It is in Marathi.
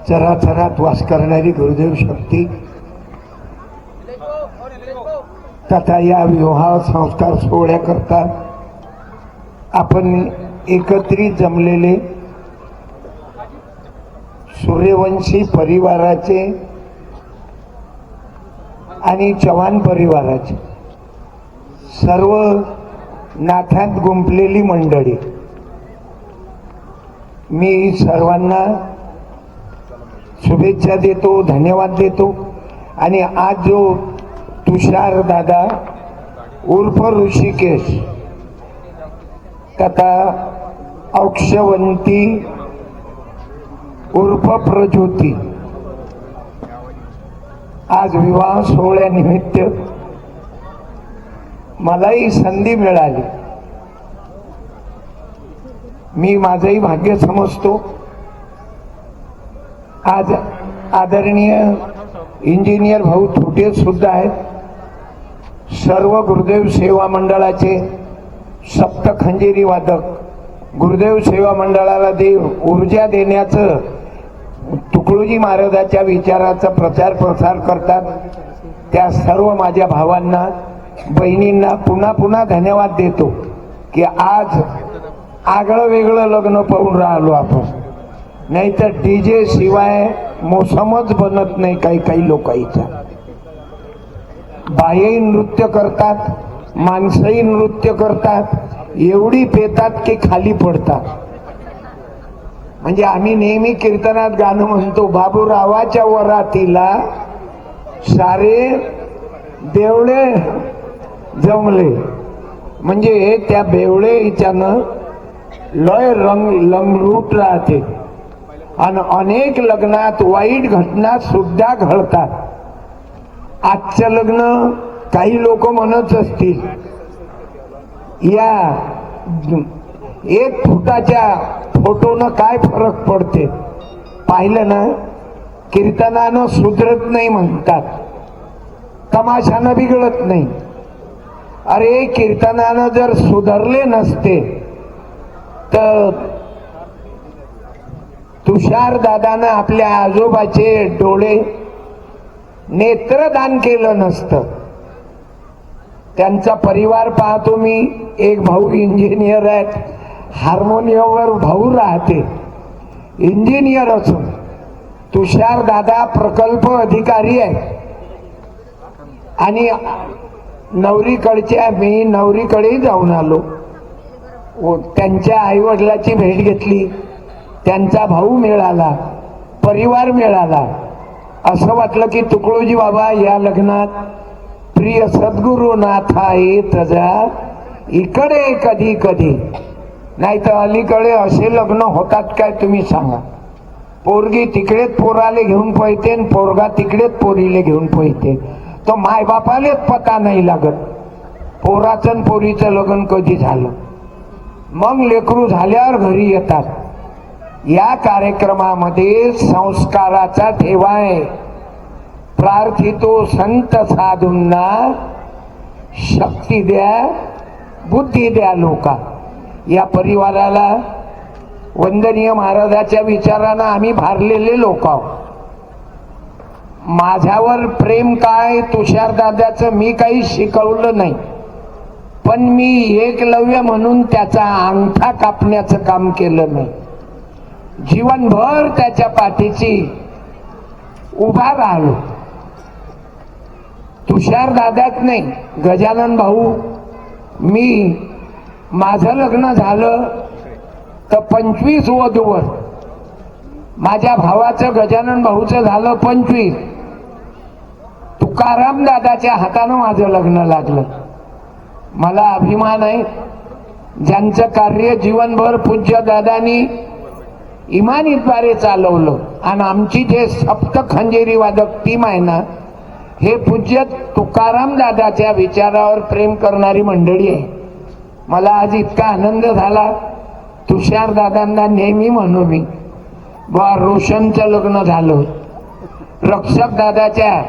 चराचरात वास करणारी गुरुदेव शक्ती तथा या विवाह संस्कार सोहळ्याकरता आपण एकत्रित जमलेले सूर्यवंशी परिवाराचे आणि चव्हाण परिवाराचे सर्व नाथात गुंफलेली मंडळी, मी सर्वांना शुभेच्छा देतो, धन्यवाद देतो। आणि आज जो तुषार दादा उर्फ ऋषिकेश तथा अक्षवंती उर्फ प्रज्योती आज विवाह सोहळ्यानिमित्त मलाही संधी मिळाली, मी माझंही भाग्य समजतो। आज आदरणीय इंजिनियर भाऊ थोटे सुद्धा आहेत, सर्व गुरुदेव सेवा मंडळाचे सप्त खंजेरी वादक, गुरुदेव सेवा मंडळाला देव ऊर्जा देण्याचं, तुकडोजी महाराजाच्या विचाराचा प्रचार प्रसार करतात त्या सर्व माझ्या भावांना बहिणींना पुन्हा पुन्हा धन्यवाद देतो की आज आगळं वेगळं लग्न पाहून राहिलो आपण, नाही तर डीजे शिवाय मोसमच बनत नाही। काही काही लोकांचा बाई नृत्य करतात, माणसंही नृत्य करतात, एवढी पेतात की खाली पडतात। म्हणजे आम्ही नेहमी कीर्तनात गाणं म्हणतो, बाबूरावाच्या वरातीला सारे देवळे जमले, म्हणजे त्या बेवळे हिच्यानं लय लंगरूट राहते आणि अनेक लग्नात वाईट घटना सुद्धा घडतात। आजचं लग्न काही लोक म्हणत असतील या 1 फुटाच्या फोटोनं काय फरक पडते, पाहिलं ना, कीर्तनानं सुधरत नाही म्हणतात, तमाशानं बिघडत नाही। अरे कीर्तनानं जर सुधारले नसते तर तुषार दादानं आपल्या आजोबाचे डोळे नेत्रदान केलं नसतं। त्यांचा परिवार पाहतो मी, एक भाऊ इंजिनियर आहेत, हार्मोनियमवर भाऊ राहते, इंजिनियर असून तुषार दादा प्रकल्प अधिकारी आहे। आणि नवरीकडच्या, मी नवरीकडे जाऊन आलो, त्यांच्या आई वडिलाची भेट घेतली, त्यांचा भाऊ मिळाला, परिवार मिळाला, असं वाटलं की तुकडोजी बाबा या लग्नात प्रिय सद्गुरुनाथा येत जा इकडे कधी कधी, नाही तर अलीकडे असे लग्न होतात काय तुम्ही सांगा। पोरगी तिकडेच पोराले घेऊन पळते आणि पोरगा तिकडेच पोरीले घेऊन पळते, तो मायबापालेच पता नाही लागत पोराचं आणि पोरीचं लग्न कधी झालं। मग लेकरू झाल्यावर घरी येतात। या कार्यक्रमामध्ये संस्काराचा ठेवा आहे। प्रार्थितो संत साधूंना शक्ती द्या, बुद्धी द्या लोका। या परिवाराला वंदनीय महाराजाच्या विचारानं आम्ही भारलेले लोक आहोत। माझ्यावर प्रेम काय तुषार दादाचं मी काही शिकवलं नाही, पण मी एकलव्य म्हणून त्याचा अंगठा कापण्याचं काम केलं नाही। जीवनभर त्याच्या पाठीची उभा राहिलो। तुषार दादाच नाही, गजानन भाऊ, मी माझं लग्न झालं तर 25 वधूवर, माझ्या भावाचं गजानन भाऊचं झालं 25, तुकाराम दादाच्या हातानं माझं लग्न लागलं। मला अभिमान आहे, ज्यांचं कार्य जीवनभर पूज्य दादांनी इमानीद्वारे चालवलं। आणि आमची जे सप्त खंजेरी वादक टीम आहे ना, हे पूज्य तुकाराम दादाच्या विचारावर प्रेम करणारी मंडळी आहे। मला आज इतका आनंद झाला, तुषार दादांना नेहमी म्हणू मी, बा रोशनचं लग्न झालं, रक्षक दादाच्या